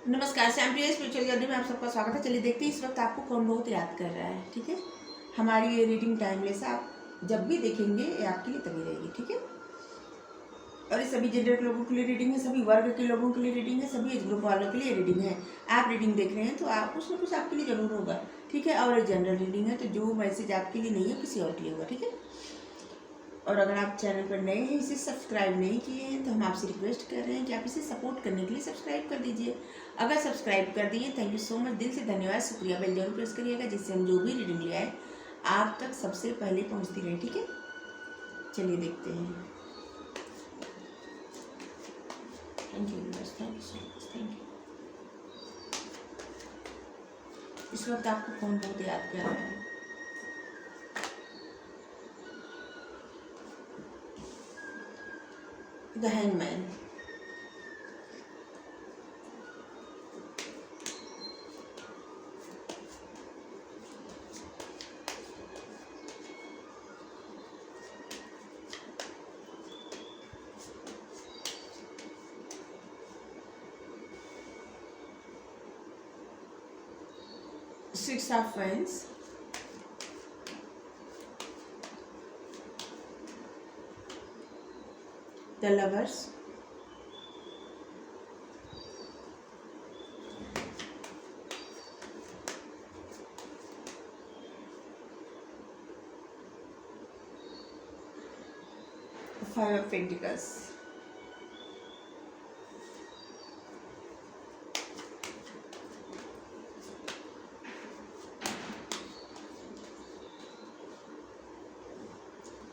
नमस्कार, सैम्प्रिया spiritual journey में आप सबका स्वागत है। चलिए देखते हैं इस वक्त आपको कौन बहुत याद कर रहा है। ठीक है, हमारी ये रीडिंग टाइमलेस आप जब भी देखेंगे ये आपके लिए तभी रहेगी। ठीक है, और ये सभी जेंडर के लोगों के लिए रीडिंग है, सभी वर्ग के लोगों के लिए रीडिंग है, सभी एज ग्रुप वालों के लिए रीडिंग है। आप रीडिंग देख रहे हैं तो आप कुछ ना कुछ आपके लिए जरूर होगा। ठीक है, और जनरल रीडिंग है तो जो मैसेज आपके लिए नहीं है किसी और के लिए होगा। ठीक है, और अगर आप चैनल पर नए हैं, इसे सब्सक्राइब नहीं किए हैं, तो हम आपसे रिक्वेस्ट कर रहे हैं कि आप इसे सपोर्ट करने के लिए सब्सक्राइब कर दीजिए। अगर सब्सक्राइब कर दिए, थैंक यू सो मच, दिल से धन्यवाद, शुक्रिया। बेल जरूर प्रेस करिएगा जिससे हम जो भी रीडिंग ले आए आप तक सबसे पहले पहुंचती रहे। ठीक है, चलिए देखते हैं। Thank you universe, thank you so much, thank you. इस वक्त आपको कौन बहुत याद कर रहा है? The hangman. 6 of Wands, the Lovers, the 5 of Pentacles,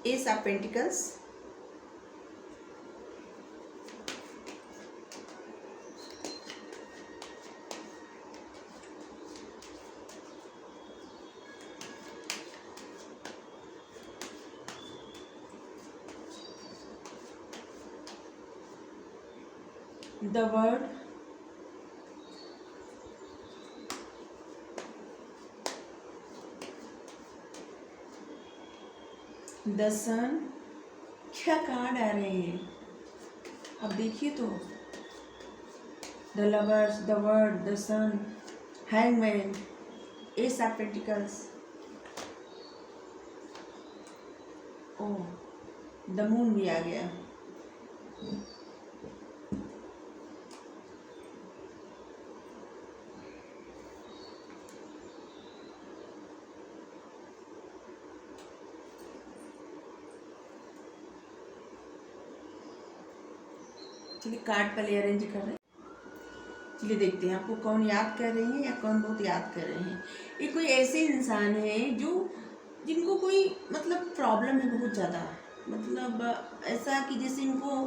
Ace of Pentacles, the World, the sun. क्या कार्ड आ रहे हैं अब देखिए तो, the lovers, the world, the sun, hangman, ace of pentacles, oh the moon भी आ गया। चलिए कार्ड पहले अरेंज कर रहे हैं। चलिए देखते हैं आपको कौन याद कर रहे हैं या कौन बहुत याद कर रहे हैं। ये कोई ऐसे इंसान है जो जिनको कोई मतलब प्रॉब्लम है बहुत ज़्यादा, मतलब ऐसा कि जैसे इनको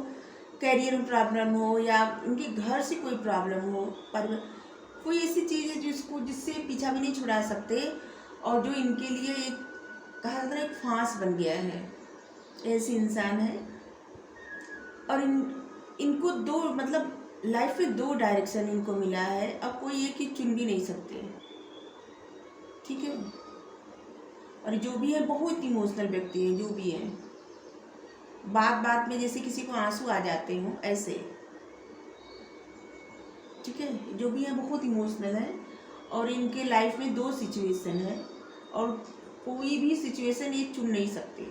कैरियर में प्रॉब्लम हो या उनके घर से कोई प्रॉब्लम हो, पर कोई ऐसी चीज़ है जिसको जिससे पीछा भी नहीं छुड़ा सकते और जो इनके लिए एक कहा जाता है एक फांस बन गया है। ऐसे इंसान है और इनको दो मतलब लाइफ में दो डायरेक्शन इनको मिला है, अब कोई एक ही चुन भी नहीं सकते। ठीक है, और जो भी है बहुत इमोशनल व्यक्ति है, जो भी है बात बात में जैसे किसी को आंसू आ जाते हो ऐसे। ठीक है, जो भी है बहुत इमोशनल है और इनके लाइफ में दो सिचुएशन है और कोई भी सिचुएशन ये चुन नहीं सकते,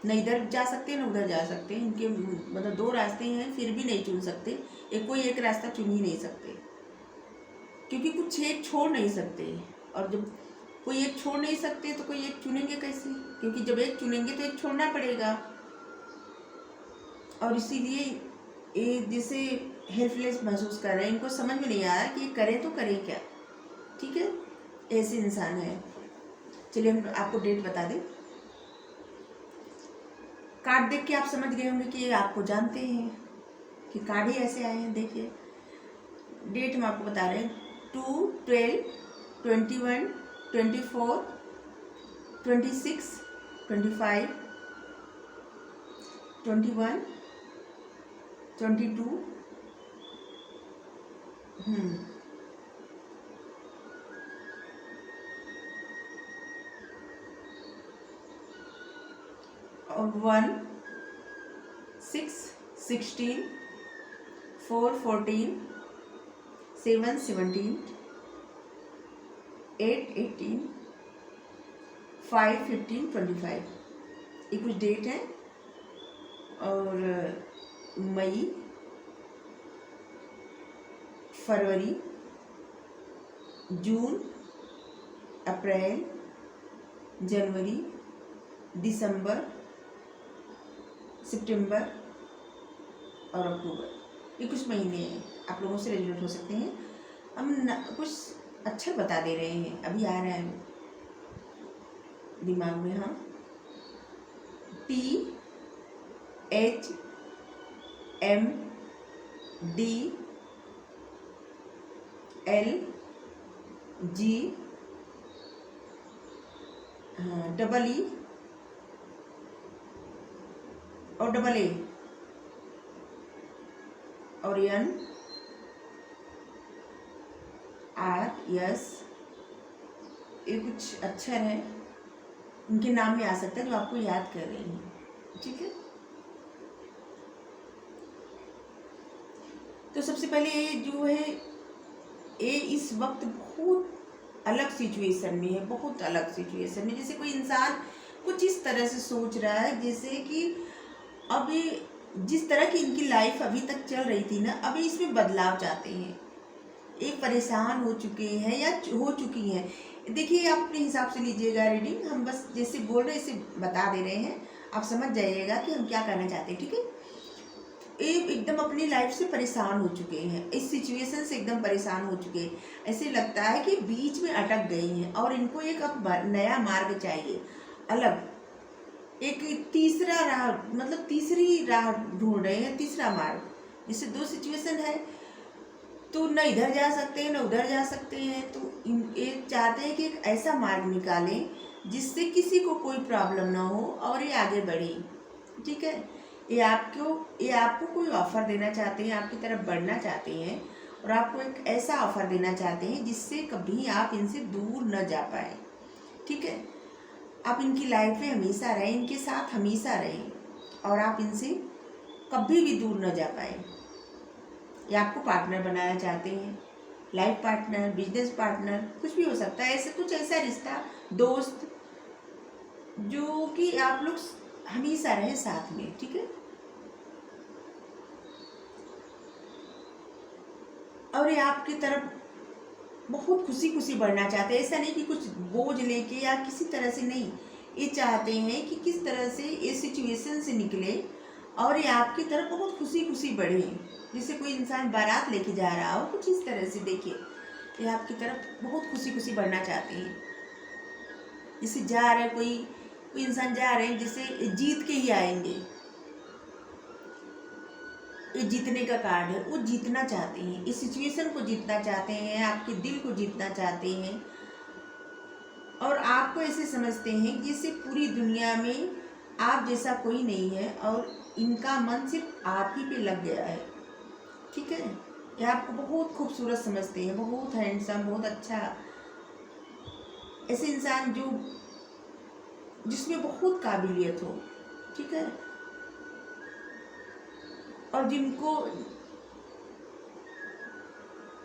न इधर जा सकते न उधर जा सकते। इनके मतलब दो रास्ते हैं फिर भी नहीं चुन सकते, कोई एक रास्ता चुन ही नहीं सकते क्योंकि कुछ एक छोड़ नहीं सकते। और जब कोई एक छोड़ नहीं सकते तो कोई एक चुनेंगे कैसे, क्योंकि जब एक चुनेंगे तो एक छोड़ना पड़ेगा। और इसीलिए ये जैसे हेल्पलेस महसूस कर रहे हैं, इनको समझ में नहीं आ रहा कि करें तो करें क्या। ठीक है, ऐसे इंसान है। चलिए हम आपको डेट बता दें। कार्ड देख के आप समझ गए होंगे कि आपको जानते हैं कि कार्ड ही ऐसे आए हैं। देखिए डेट हम आपको बता रहे हैं 2, 12, 21, 24, 26, 25, 21, 22, 1, 6, 16, 4, 14, 7 17, 8 18, 5 15 25, ये कुछ डेट है। और मई, फरवरी, जून, अप्रैल, जनवरी, दिसंबर, सितंबर और अक्टूबर, ये कुछ महीने हैं। आप लोगों से रिलेट हो सकते हैं। हम कुछ अक्षर बता दे रहे हैं, अभी आ रहा है दिमाग में। हाँ, T H M D L G, double E और डबल A और N R S, ये कुछ अक्षर है, उनके नाम में आ सकता है जो आपको याद कर रही हैं। ठीक है, तो सबसे पहले ये जो है, ये इस वक्त बहुत अलग सिचुएशन में है, बहुत अलग सिचुएशन में। जैसे कोई इंसान कुछ इस तरह से सोच रहा है जैसे कि अब ये जिस तरह की इनकी लाइफ अभी तक चल रही थी ना, अभी इसमें बदलाव चाहते हैं। एक परेशान हो चुके हैं या हो चुकी हैं। देखिए, आप अपने हिसाब से लीजिएगा रीडिंग, हम बस जैसे बोल रहे हैं इसे बता दे रहे हैं, आप समझ जाइएगा कि हम क्या करना चाहते हैं। ठीक है, एकदम अपनी लाइफ से परेशान हो चुके हैं, इस सिचुएशन से एकदम परेशान हो चुके हैं। ऐसे लगता है कि बीच में अटक गई हैं और इनको एक अब नया मार्ग चाहिए, अलग एक तीसरा राह, मतलब तीसरी राह ढूंढ रहे हैं, तीसरा मार्ग। जैसे दो सिचुएशन है, तो न इधर जा सकते हैं न उधर जा सकते हैं, तो ये चाहते हैं कि एक ऐसा मार्ग निकालें जिससे किसी को कोई प्रॉब्लम ना हो और ये आगे बढ़े। ठीक है, ये आपको कोई ऑफ़र देना चाहते हैं, आपकी तरफ बढ़ना चाहते हैं और आपको एक ऐसा ऑफ़र देना चाहते हैं जिससे कभी आप इनसे दूर न जा पाए। ठीक है, आप इनकी लाइफ में हमेशा रहें, इनके साथ हमेशा रहें और आप इनसे कभी भी दूर न जा पाए। या आपको पार्टनर बनाना चाहते हैं, लाइफ पार्टनर, बिजनेस पार्टनर, कुछ भी हो सकता है। ऐसे कुछ ऐसा रिश्ता, दोस्त, जो कि आप लोग हमेशा रहे साथ में। ठीक है, और ये आपकी तरफ बहुत खुशी खुशी बढ़ना चाहते हैं। ऐसा नहीं कि कुछ बोझ लेके या किसी तरह से नहीं, ये चाहते हैं कि किस तरह से इस सिचुएशन से निकले और ये आपकी तरफ बहुत खुशी खुशी बढ़े। जैसे कोई इंसान बारात लेके जा रहा हो, कुछ इस तरह से देखिए, ये आपकी तरफ बहुत खुशी खुशी बढ़ना चाहते हैं। जैसे जा रहे कोई इंसान जा रहे हैं, जैसे जीत के ही आएंगे, ये जीतने का कार्ड है, वो जीतना चाहते हैं, इस सिचुएशन को जीतना चाहते हैं, आपके दिल को जीतना चाहते हैं और आपको ऐसे समझते हैं कि जैसे पूरी दुनिया में आप जैसा कोई नहीं है और इनका मन सिर्फ आप ही पे लग गया है। ठीक है, ये आपको बहुत खूबसूरत समझते हैं, बहुत हैंडसम, बहुत अच्छा, ऐसे इंसान जो जिसमें बहुत काबिलियत हो। ठीक है, और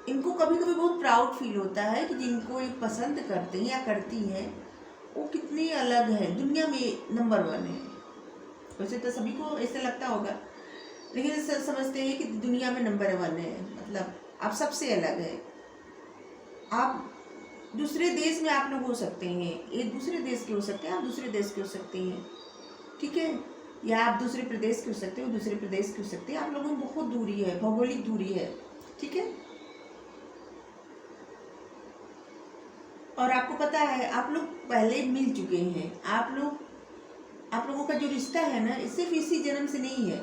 इनको कभी कभी बहुत प्राउड फील होता है कि जिनको ये पसंद करते हैं या करती हैं, वो कितनी अलग है, दुनिया में नंबर 1 है। वैसे तो सभी को ऐसा लगता होगा, लेकिन समझते हैं कि दुनिया में नंबर 1 है, मतलब आप सबसे अलग है। आप दूसरे देश में आप लोग हो सकते हैं, ये दूसरे देश के हो सकते हैं, आप दूसरे देश के हो सकते हैं। ठीक है, या आप दूसरे प्रदेश के हो सकते हो, दूसरे प्रदेश के हो सकते हैं। आप लोगों में बहुत दूरी है, भौगोलिक दूरी है। ठीक है, और आपको पता है आप लोग पहले मिल चुके हैं। आप लोगों का जो रिश्ता है ना, सिर्फ इसी जन्म से नहीं है,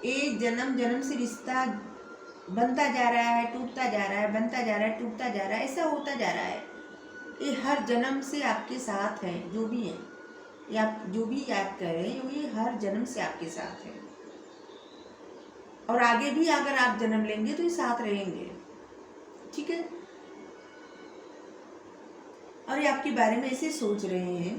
एक जन्म से रिश्ता बनता जा रहा है, टूटता जा रहा है, बनता जा रहा है, टूटता जा रहा है, ऐसा होता जा रहा है। ये हर जन्म से आपके साथ है, जो भी है, या आप जो भी याद कर रहे हैं, ये हर जन्म से आपके साथ है और आगे भी अगर आप जन्म लेंगे तो ये साथ रहेंगे। ठीक है, और ये आपके बारे में ऐसे सोच रहे हैं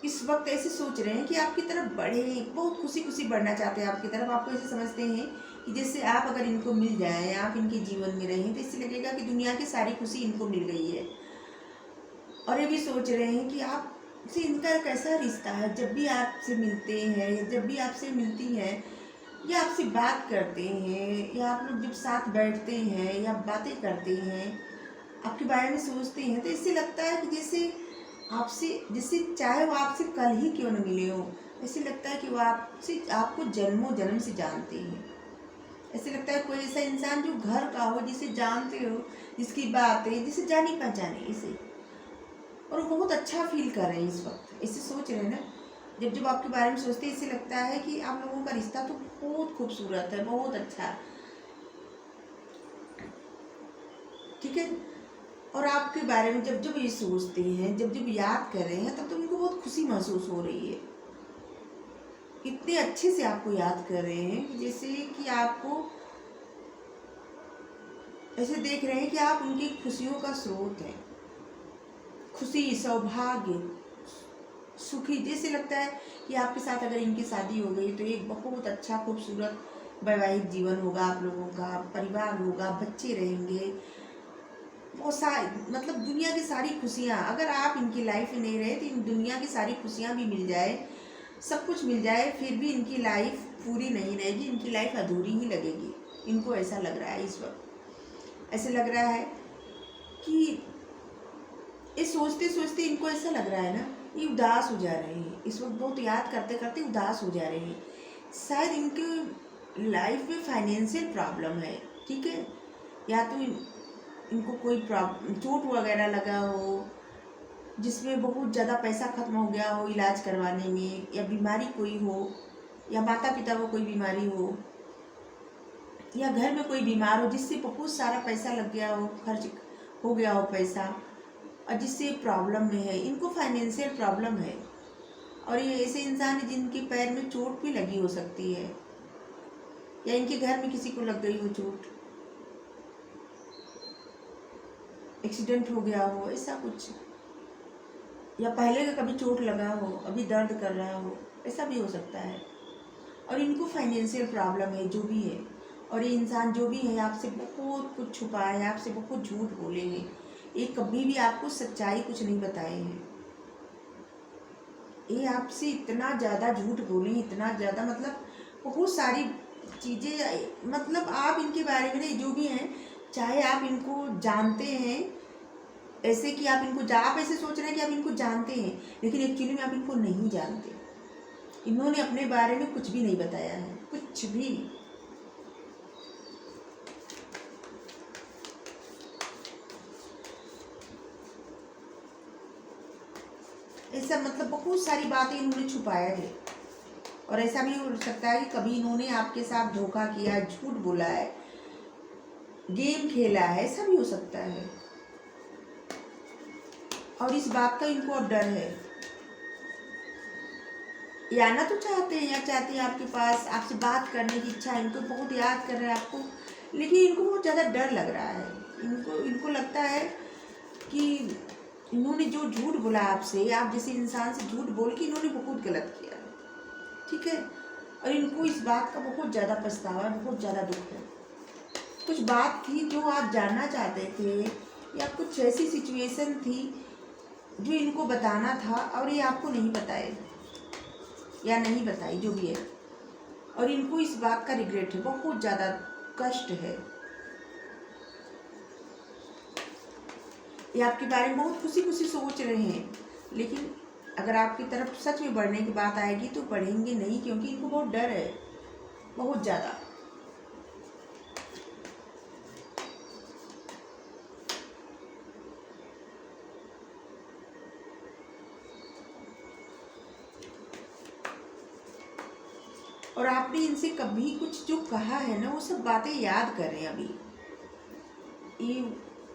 इस वक्त ऐसे सोच रहे हैं कि आपकी तरफ बढ़े, बहुत खुशी खुशी बढ़ना चाहते हैं आपकी तरफ। आपको ऐसे समझते हैं कि जैसे आप अगर इनको मिल जाएं, आप इनके जीवन में रहें, तो इससे लगेगा कि दुनिया की सारी खुशी इनको मिल गई है। और ये भी सोच रहे हैं कि आपसे इनका कैसा रिश्ता है। जब भी आपसे मिलते हैं या जब भी आपसे मिलती हैं या आपसे बात करते हैं या आप लोग जब साथ बैठते हैं या बातें करते हैं, आपके बारे में सोचते हैं, तो इससे लगता है कि जैसे आपसे, जैसे चाहे वो आपसे कल ही क्यों न मिले हो, ऐसे लगता है कि वो आपसे, आपको जन्मों जन्म से जानते हैं। ऐसे लगता है कोई ऐसा इंसान जो घर का हो, जिसे जानते हो, जिसकी बातें, जिसे जानी पहचाने इसे, और वो बहुत अच्छा फील कर रहे हैं इस वक्त। ऐसे सोच रहे हैं ना, जब जब आपके बारे में सोचते हैं, इससे लगता है कि आप लोगों का रिश्ता तो बहुत खूबसूरत है, बहुत अच्छा, ठीक है। और आपके बारे में जब जब ये सोचते हैं, जब जब याद कर रहे हैं, तब तो उनको बहुत खुशी महसूस हो रही है। इतने अच्छे से आपको याद कर रहे हैं जैसे कि आपको ऐसे देख रहे हैं कि आप उनकी खुशियों का स्रोत हैं। खुशी, सौभाग्य, सुखी, जैसे लगता है कि आपके साथ अगर इनकी शादी हो गई तो एक बहुत अच्छा खूबसूरत वैवाहिक जीवन होगा, आप लोगों का परिवार होगा, बच्चे रहेंगे, वो मतलब दुनिया की सारी खुशियाँ, अगर आप इनकी लाइफ में नहीं रहे तो इन दुनिया की सारी खुशियाँ भी मिल जाए, सब कुछ मिल जाए, फिर भी इनकी लाइफ पूरी नहीं रहेगी, इनकी लाइफ अधूरी ही लगेगी। इनको ऐसा लग रहा है इस वक्त। ऐसे लग रहा है कि ये सोचते सोचते इनको ऐसा लग रहा है ना, ये उदास हो जा रहे हैं इस वक्त, बहुत याद करते करते उदास हो जा रहे हैं। शायद इनके लाइफ में फाइनेंशियल प्रॉब्लम है, ठीक है, या तो इनको कोई चोट वगैरह लगा हो, जिसमें बहुत ज़्यादा पैसा खत्म हो गया हो इलाज करवाने में, या बीमारी कोई हो, या माता पिता को कोई बीमारी हो, या घर में कोई बीमार हो जिससे बहुत सारा पैसा लग गया हो, खर्च हो गया हो पैसा, और जिससे प्रॉब्लम में है, इनको फाइनेंशियल प्रॉब्लम है। और ये ऐसे इंसान है जिनके पैर में चोट भी लगी हो सकती है, या इनके घर में किसी को लग गई हो चोट, एक्सीडेंट हो गया हो, ऐसा कुछ, या पहले का कभी चोट लगा हो, अभी दर्द कर रहा हो, ऐसा भी हो सकता है। और इनको फाइनेंशियल प्रॉब्लम है, जो भी है। और ये इंसान जो भी है आपसे बहुत कुछ छुपाया है, आपसे बहुत झूठ बोले हैं, ये कभी भी आपको सच्चाई कुछ नहीं बताए हैं। ये आपसे इतना ज़्यादा झूठ बोले, इतना ज़्यादा, मतलब बहुत सारी चीज़ें, मतलब आप इनके बारे में नहीं, जो भी हैं, चाहे आप इनको जानते हैं ऐसे कि आप इनको, आप ऐसे सोच रहे हैं कि आप इनको जानते हैं, लेकिन एक्चुअली में आप इनको नहीं जानते। इन्होंने अपने बारे में कुछ भी नहीं बताया है, कुछ भी। ऐसा मतलब बहुत सारी बातें इन्होंने छुपाया है। और ऐसा भी हो सकता है कि कभी इन्होंने आपके साथ धोखा किया, झूठ बोला है, गेम खेला है, ऐसा भी हो सकता है। और इस बात का इनको अब डर है। ये आना तो चाहते हैं, या चाहते हैं आपके पास, आपसे बात करने की इच्छा है, इनको बहुत याद कर रहे हैं आपको, लेकिन इनको बहुत ज़्यादा डर लग रहा है। इनको लगता है कि इन्होंने जो झूठ बोला आपसे, आप जैसे इंसान से झूठ बोल के इन्होंने बहुत गलत किया है, ठीक है। और इनको इस बात का बहुत ज़्यादा पछतावा है, बहुत ज़्यादा दुख है। कुछ बात थी जो आप जानना चाहते थे, या कुछ ऐसी सिचुएशन थी जो इनको बताना था और ये आपको नहीं बताए या नहीं बताई, जो भी है। और इनको इस बात का रिग्रेट है, बहुत ज़्यादा कष्ट है। ये आपके बारे में बहुत खुशी खुशी सोच रहे हैं, लेकिन अगर आपकी तरफ सच में बढ़ने की बात आएगी तो बढ़ेंगे नहीं, क्योंकि इनको बहुत डर है, बहुत ज़्यादा। और आपने इनसे कभी कुछ जो कहा है ना, वो सब बातें याद कर रहे हैं अभी। ये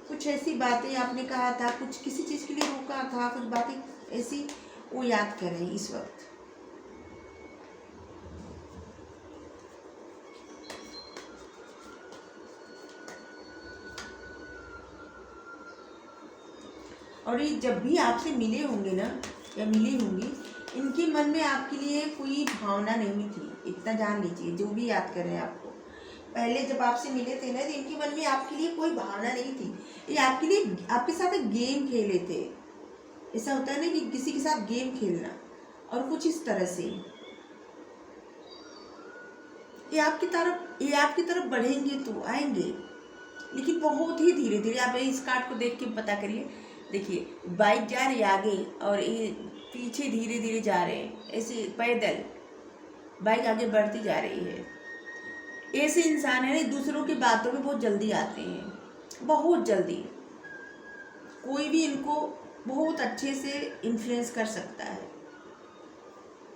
कुछ ऐसी बातें आपने कहा था, कुछ किसी चीज़ के लिए रोका था, कुछ बातें ऐसी, वो याद कर रहे हैं इस वक्त। और ये जब भी आपसे मिले होंगे ना, या मिली होंगी, इनके मन में आपके लिए कोई भावना नहीं थी, इतना जान लीजिए। जो भी याद कर रहे हैं आपको, पहले जब आपसे मिले थे ना, तो इनके मन में आपके लिए कोई भावना नहीं थी। ये आपके लिए, आपके साथ एक गेम खेले थे। ऐसा होता है ना कि किसी के साथ गेम खेलना, और कुछ इस तरह से ये आपकी तरफ बढ़ेंगे तो आएंगे, लेकिन बहुत ही धीरे धीरे। आप इस कार्ड को देख के पता करिए। देखिए बाइक जा रही है आगे, और ये पीछे धीरे धीरे जा रहे हैं, ऐसे पैदल बाइक आगे बढ़ती जा रही है। ऐसे इंसान है ना, दूसरों की बातों में बहुत जल्दी आते हैं, बहुत जल्दी। कोई भी इनको बहुत अच्छे से इन्फ्लुएंस कर सकता है,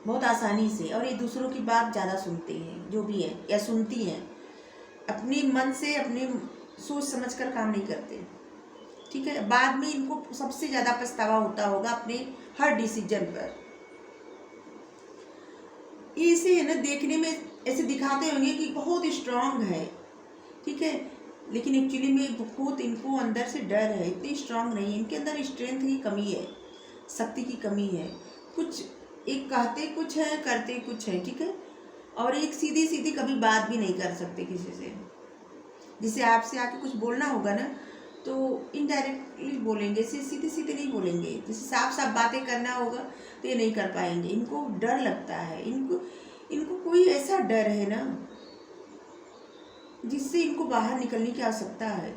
बहुत आसानी से। और ये दूसरों की बात ज़्यादा सुनते हैं, जो भी है या सुनती हैं। अपने मन से, अपने सोच समझ कर काम नहीं करते, ठीक है। बाद में इनको सबसे ज़्यादा पछतावा होता होगा अपने हर डिसीजन पर। इसे है ना, देखने में ऐसे दिखाते होंगे कि बहुत स्ट्रांग है, ठीक है, लेकिन एक्चुअली में बहुत इनको अंदर से डर है। इतनी स्ट्रांग नहीं है, इनके अंदर स्ट्रेंथ की कमी है, शक्ति की कमी है। कुछ एक कहते कुछ है, करते कुछ है, ठीक है। और एक सीधी सीधी कभी बात भी नहीं कर सकते किसी से। जिसे आपसे आके कुछ बोलना होगा ना, तो इनडायरेक्टली बोलेंगे, सीधे सीधे नहीं बोलेंगे। जैसे साफ साफ बातें करना होगा तो ये नहीं कर पाएंगे। इनको डर लगता है, इनको कोई ऐसा डर है ना जिससे इनको बाहर निकलने की आवश्यकता है।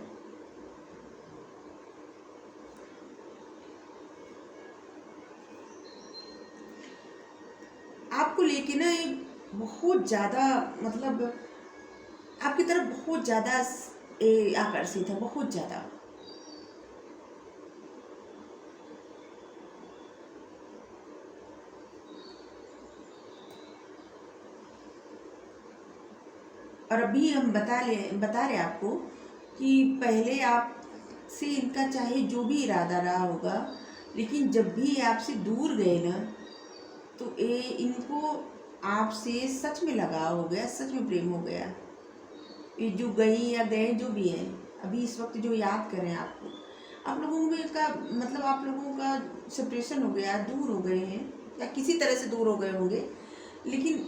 आपको लेके ना ये बहुत ज़्यादा, मतलब आपकी तरफ बहुत ज़्यादा आकर्षित है, बहुत ज़्यादा। और अभी हम बता रहे आपको कि पहले आपसे इनका चाहे जो भी इरादा रहा होगा, लेकिन जब भी आपसे दूर गए ना, तो ये इनको आपसे सच में लगाव हो गया, सच में प्रेम हो गया। ये जो गई या गए जो भी है, अभी इस वक्त जो याद कर रहे हैं आपको, आप लोगों में का मतलब आप लोगों का सेपरेशन हो गया, दूर हो गए हैं, या किसी तरह से दूर हो गए होंगे। लेकिन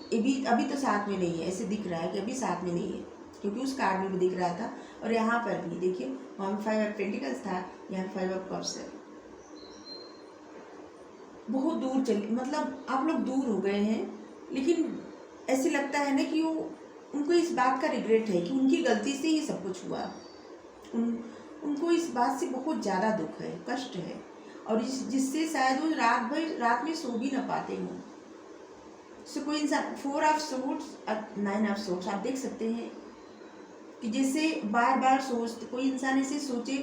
अभी तो साथ में नहीं है, ऐसे दिख रहा है कि अभी साथ में नहीं है, क्योंकि उस कार्ड में भी दिख रहा था। और यहाँ पर भी देखिए, वहाँ 5 ऑफ पेंटिकल्स था, यहाँ 5 ऑफ कप्स है। बहुत दूर चले, मतलब आप लोग दूर हो गए हैं, लेकिन ऐसे लगता है ना कि उनको इस बात का रिग्रेट है कि उनकी गलती से ही सब कुछ हुआ। उनको इस बात से बहुत ज़्यादा दुख है, कष्ट है, और जिससे शायद वो रात में सो भी ना पाते हों। सो कोई इंसान 4 ऑफ सोर्ड्स, 9 ऑफ सोर्ड्स आप देख सकते हैं कि जैसे बार बार कोई इंसान ऐसे सोचे,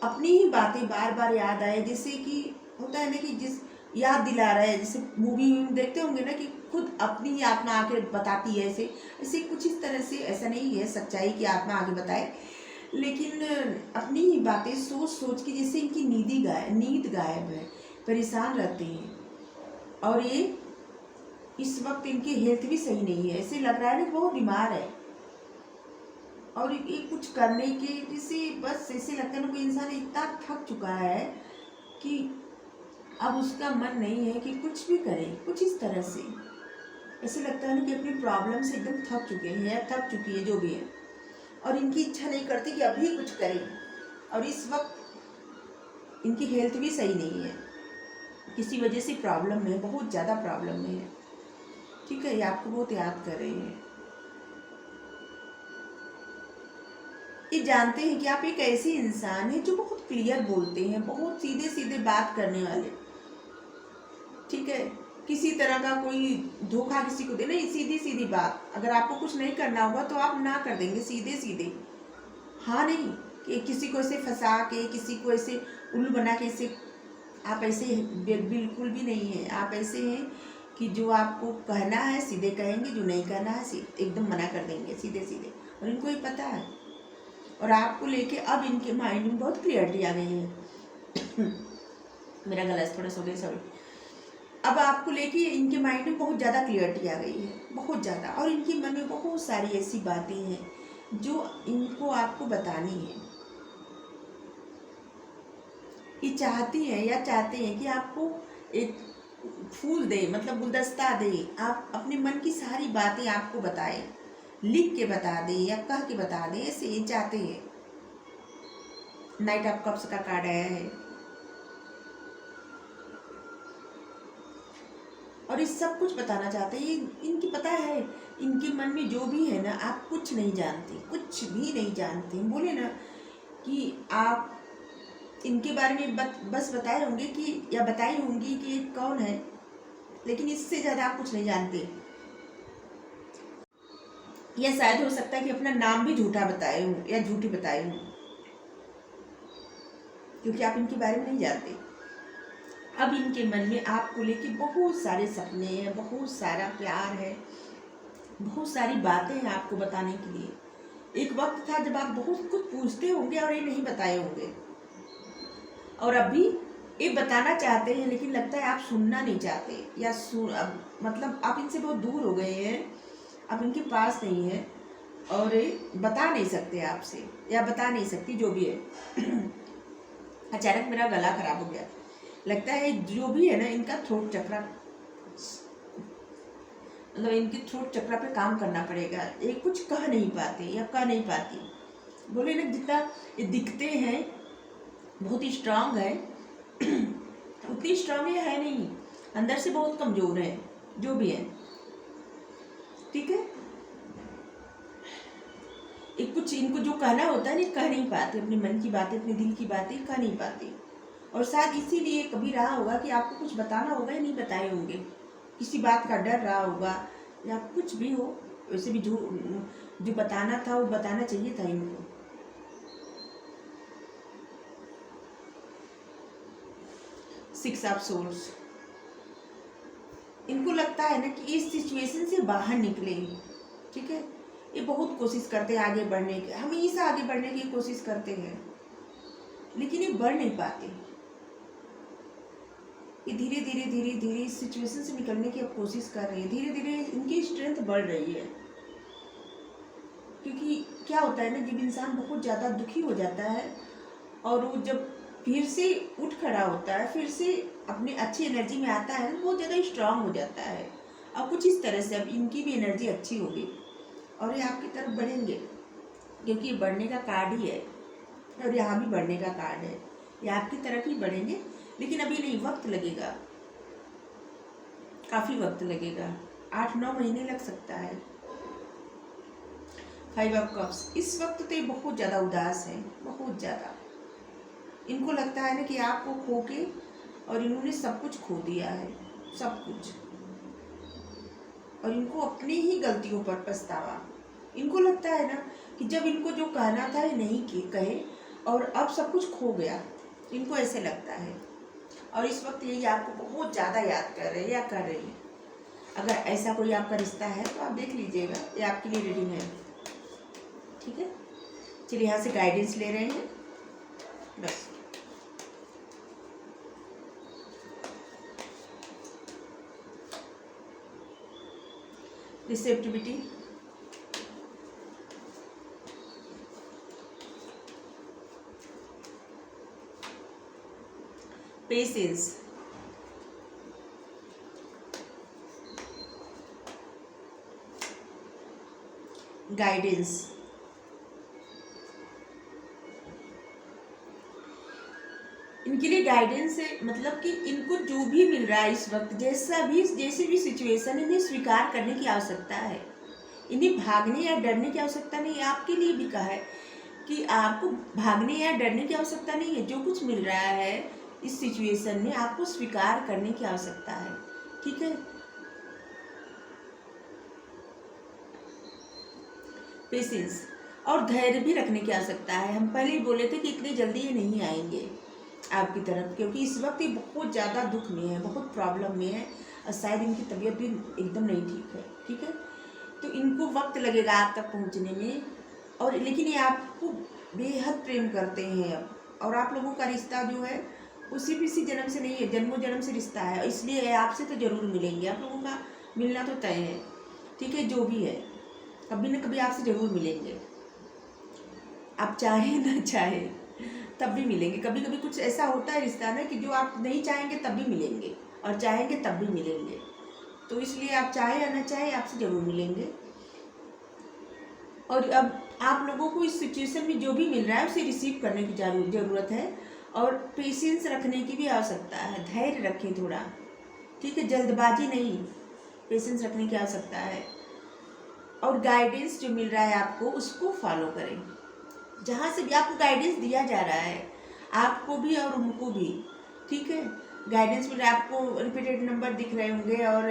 अपनी ही बातें बार बार याद आए। जैसे कि होता है ना कि जिस याद दिला रहा है, जैसे मूवी देखते होंगे ना कि खुद अपनी ही आत्मा आके बताती है, ऐसे ऐसे कुछ इस तरह से। ऐसा नहीं है सच्चाई की आत्मा आगे बताए, लेकिन अपनी ही बातें सोच सोच के जैसे इनकी नींद गायब है, परेशान रहते हैं। और ये इस वक्त इनकी हेल्थ भी सही नहीं है, ऐसे लग रहा है ना बहुत बीमार है। और ये कुछ करने के जैसे बस ऐसे लगता है ना, कोई इंसान इतना थक चुका है कि अब उसका मन नहीं है कि कुछ भी करे, कुछ इस तरह से। ऐसे लगता है ना कि अपनी प्रॉब्लम से एकदम थक चुके हैं या थक चुकी है, जो भी है। और इनकी इच्छा नहीं करती कि अभी कुछ करें। और इस वक्त इनकी हेल्थ भी सही नहीं है, किसी वजह से प्रॉब्लम में, बहुत ज़्यादा प्रॉब्लम में है, ठीक है। ये आपको बहुत याद कर रहे हैं। ये जानते हैं कि आप एक ऐसे इंसान हैं जो बहुत क्लियर बोलते हैं, बहुत सीधे सीधे बात करने वाले, ठीक है। किसी तरह का कोई धोखा किसी को देना, सीधी सीधी बात। अगर आपको कुछ नहीं करना होगा तो आप ना कर देंगे, सीधे सीधे। हाँ नहीं कि किसी को ऐसे फंसा के, किसी को ऐसे उल्लू बना के, ऐसे आप ऐसे बिल्कुल भी नहीं है। आप ऐसे हैं कि जो आपको कहना है सीधे कहेंगे, जो नहीं कहना है एकदम मना कर देंगे, सीधे सीधे। और इनको ही पता है। और आपको लेके अब इनके माइंड में बहुत क्लियरिटी आ गई है। मेरा गला थोड़ा सा हो गया, सॉरी। अब आपको लेके इनके माइंड में बहुत ज़्यादा क्लियरिटी आ गई है, बहुत ज़्यादा। और इनके मन में बहुत सारी ऐसी बातें हैं जो इनको आपको बतानी है। ये चाहती हैं या चाहते हैं कि आपको एक फूल दे, मतलब गुलदस्ता दे, आप अपने मन की सारी बातें आपको बताए, लिख के बता दे या कह के बता दे, ऐसे ये चाहते हैं। नाइट ऑफ कप्स का कार्ड आया है और ये सब कुछ बताना चाहते हैं। इनकी पता है, इनके मन में जो भी है ना, आप कुछ नहीं जानते, कुछ भी नहीं जानते। बोले ना कि आप इनके बारे में बस बताए होंगे कि, या बताई होंगी कि ये कौन है, लेकिन इससे ज़्यादा आप कुछ नहीं जानते। या शायद हो सकता है कि अपना नाम भी झूठा बताए हूँ या झूठी बताए हूँ, क्योंकि आप इनके बारे में नहीं जानते। अब इनके मन में आपको लेके बहुत सारे सपने हैं, बहुत सारा प्यार है, बहुत सारी बातें हैं आपको बताने के लिए। एक वक्त था जब आप बहुत कुछ पूछते होंगे और ये नहीं बताए होंगे, और अभी ये बताना चाहते हैं, लेकिन लगता है आप सुनना नहीं चाहते, या मतलब आप इनसे बहुत दूर हो गए हैं, आप इनके पास नहीं है और ये बता नहीं सकते आपसे, या बता नहीं सकती, जो भी है। अचानक मेरा गला खराब हो गया, लगता है जो भी है ना, इनका थ्रोट चक्रा, मतलब इनके थ्रोट चक्रा पे काम करना पड़ेगा। ये कुछ कह नहीं पाते या कह नहीं पाती। बोले ना, जितना ये दिखते हैं बहुत ही स्ट्रांग है, उतनी स्ट्रांग ये है नहीं, अंदर से बहुत कमज़ोर है, जो भी है। ठीक है, एक कुछ इनको जो कहना होता है ना, कह नहीं पाते, अपने मन की बातें, अपने दिल की बातें कह नहीं पाते। और शायद इसीलिए कभी रहा होगा कि आपको कुछ बताना होगा या नहीं बताए होंगे, किसी बात का डर रहा होगा या कुछ भी हो। वैसे भी जो बताना था वो बताना चाहिए था इनको। सिक्स ऑफ सोर्स, इनको लगता है ना कि इस सिचुएशन से बाहर निकले। ठीक है, ये बहुत कोशिश करते हैं आगे बढ़ने की, हमेशा आगे बढ़ने की कोशिश करते हैं, लेकिन ये बढ़ नहीं पाते। ये धीरे धीरे धीरे धीरे इस सिचुएशन से निकलने की अब कोशिश कर रही है, धीरे धीरे इनकी स्ट्रेंथ बढ़ रही है। क्योंकि क्या होता है ना, जब इंसान बहुत ज़्यादा दुखी हो जाता है और वो जब फिर से उठ खड़ा होता है, फिर से अपनी अच्छी एनर्जी में आता है, बहुत ज़्यादा स्ट्रांग हो जाता है। अब कुछ इस तरह से अब इनकी भी एनर्जी अच्छी होगी और ये आपकी तरफ बढ़ेंगे, क्योंकि ये बढ़ने का कार्ड ही है और यहाँ भी बढ़ने का कार्ड है। ये आपकी तरफ ही बढ़ेंगे, लेकिन अभी नहीं, वक्त लगेगा, काफ़ी वक्त लगेगा, 8-9 महीने लग सकता है। 5 ऑफ कप्स, इस वक्त तो ये बहुत ज़्यादा उदास है, बहुत ज़्यादा। इनको लगता है ना कि आपको खो के, और इन्होंने सब कुछ खो दिया है, सब कुछ, और इनको अपनी ही गलतियों पर पछतावा। इनको लगता है ना कि जब इनको जो कहना था ये नहीं कहे, और अब सब कुछ खो गया, इनको ऐसे लगता है। और इस वक्त यही आपको बहुत ज़्यादा याद कर रहे हैं या कर रही है। अगर ऐसा कोई आपका रिश्ता है तो आप देख लीजिएगा, ये आपके लिए रीडिंग है। ठीक है, चलिए यहाँ से गाइडेंस ले रहे हैं बस। रिसेप्टिविटी, पेशेंस, गाइडेंस, इनके लिए गाइडेंस है, मतलब कि इनको जो भी मिल रहा है इस वक्त, जैसी भी सिचुएशन, इन्हें स्वीकार करने की आवश्यकता है। इन्हें भागने या डरने की आवश्यकता नहीं है। आपके लिए भी कहा है कि आपको भागने या डरने की आवश्यकता नहीं है। जो कुछ मिल रहा है इस सिचुएशन में, आपको स्वीकार करने की आवश्यकता है। ठीक है, पेशेंस और धैर्य भी रखने की आवश्यकता है। हम पहले ही बोले थे कि इतनी जल्दी ये नहीं आएंगे आपकी तरफ, क्योंकि इस वक्त ये बहुत ज़्यादा दुख में है, बहुत प्रॉब्लम में है, और शायद इनकी तबीयत भी एकदम नहीं ठीक है। ठीक है, तो इनको वक्त लगेगा आप तक पहुंचने में, और लेकिन ये आपको बेहद प्रेम करते हैं अब, और आप लोगों का रिश्ता जो है उसी किसी जन्म से नहीं है, जन्मों जन्म से रिश्ता है, इसलिए आपसे तो ज़रूर मिलेंगे। आप लोगों का मिलना तो तय है। ठीक है, जो भी है, कभी न कभी आपसे ज़रूर मिलेंगे, आप चाहे ना चाहे तब भी मिलेंगे। कभी कभी कुछ ऐसा होता है रिश्ता ना कि जो आप नहीं चाहेंगे तब भी मिलेंगे, और चाहेंगे तब भी मिलेंगे। तो इसलिए आप चाहे या ना चाहे आपसे ज़रूर मिलेंगे। और अब आप लोगों को इस सिचुएशन में जो भी मिल रहा है उसे रिसीव करने की ज़रूरत है और पेशेंस रखने की भी आवश्यकता है। धैर्य रखें थोड़ा, ठीक है, जल्दबाजी नहीं, पेशेंस रखने की आवश्यकता है। और गाइडेंस जो मिल रहा है आपको उसको फॉलो करें। जहाँ से भी आपको गाइडेंस दिया जा रहा है, आपको भी और उनको भी, ठीक है, गाइडेंस मिल रहा है। आपको रिपीटेड नंबर दिख रहे होंगे और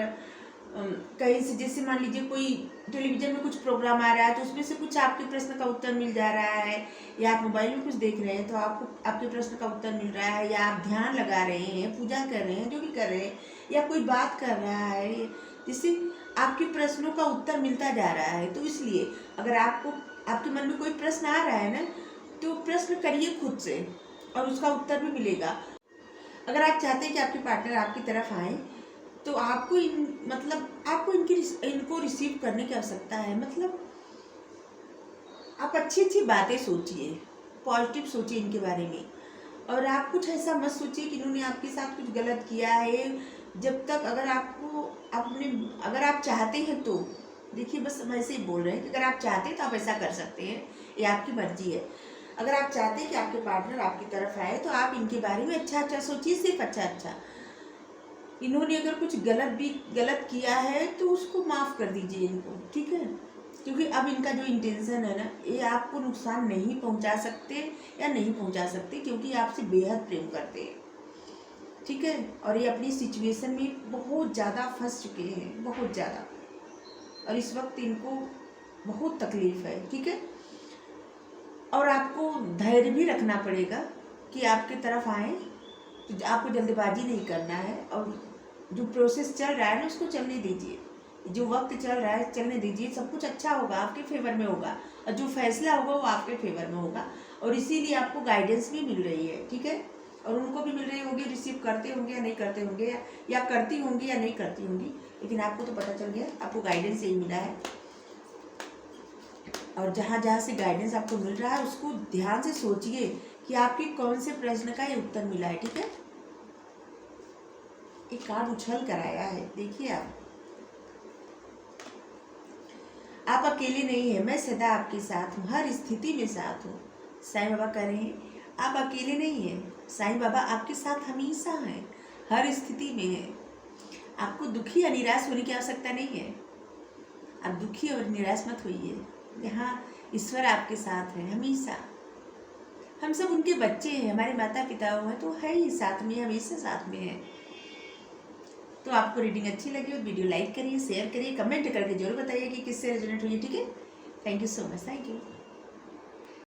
कहीं से, जैसे मान लीजिए कोई टेलीविज़न में कुछ प्रोग्राम आ रहा है तो उसमें से कुछ आपके प्रश्न का उत्तर मिल जा रहा है, या आप मोबाइल में कुछ देख रहे हैं तो आपको आपके प्रश्न का उत्तर मिल रहा है, या आप ध्यान लगा रहे हैं, पूजा कर रहे हैं, जो भी कर रहे हैं, या कोई बात कर रहा है, जिससे आपके प्रश्नों का उत्तर मिलता जा रहा है। तो इसलिए अगर आपको आपके मन में कोई प्रश्न आ रहा है ना, तो प्रश्न करिए खुद से और उसका उत्तर भी मिलेगा। अगर आप चाहते हैं कि आपके पार्टनर आपकी तरफ आए तो आपको आपको इनको रिसीव करने की आवश्यकता है। मतलब आप अच्छी अच्छी बातें सोचिए, पॉजिटिव सोचिए इनके बारे में, और आप कुछ ऐसा मत सोचिए कि इन्होंने आपके साथ कुछ गलत किया है। जब तक अगर आप चाहते हैं तो देखिए, बस हम ऐसे ही बोल रहे हैं कि अगर आप चाहते हैं तो आप ऐसा कर सकते हैं, ये आपकी मर्जी है। अगर आप चाहते हैं कि आपके पार्टनर आपकी तरफ आए तो आप इनके बारे में अच्छा अच्छा सोचिए, सिर्फ अच्छा अच्छा। इन्होंने अगर कुछ गलत किया है तो उसको माफ़ कर दीजिए इनको, ठीक है, क्योंकि अब इनका जो इंटेंशन है ना, ये आपको नुकसान नहीं पहुंचा सकते या नहीं पहुंचा सकते, क्योंकि आपसे बेहद प्रेम करते हैं, ठीक है। और ये अपनी सिचुएशन में बहुत ज़्यादा फंस चुके हैं, बहुत ज़्यादा, और इस वक्त इनको बहुत तकलीफ है, ठीक है। और आपको धैर्य भी रखना पड़ेगा कि आपकी तरफ आए, तो आपको जल्दबाजी नहीं करना है, और जो प्रोसेस चल रहा है ना उसको चलने दीजिए, जो वक्त चल रहा है चलने दीजिए, सब कुछ अच्छा होगा, आपके फेवर में होगा, और जो फैसला होगा वो आपके फेवर में होगा। और इसीलिए आपको गाइडेंस भी मिल रही है, ठीक है, और उनको भी मिल रही होगी, रिसीव करते होंगे या नहीं करते होंगे, या करती होंगी या नहीं करती होंगी, लेकिन आपको तो पता चल गया, आपको गाइडेंस यही मिला है। और जहाँ जहाँ से गाइडेंस आपको मिल रहा है उसको ध्यान से सोचिए कि आपके कौन से प्रश्न का ये उत्तर मिला है, ठीक है। एक कार्ड उछल कर आया है, देखिए आप अकेले नहीं हैं, मैं सदा आपके साथ हूँ, हर स्थिति में साथ हूँ। साईं बाबा कह रहे हैं आप अकेले नहीं हैं, साईं बाबा आपके साथ हमेशा हैं, हर स्थिति में हैं। आपको दुखी या निराश होने की आवश्यकता नहीं है, आप दुखी और निराश मत होइए, यहाँ ईश्वर आपके साथ है हमेशा। हम सब उनके बच्चे हैं, हमारे माता पिता हैं तो है ही साथ में, हमेशा साथ में है। तो आपको रीडिंग अच्छी लगी हो वीडियो लाइक करिए, शेयर करिए, कमेंट करके जरूर बताइए कि किससे रेजोनेट हुई है, ठीक है। Thank you so much, thank you.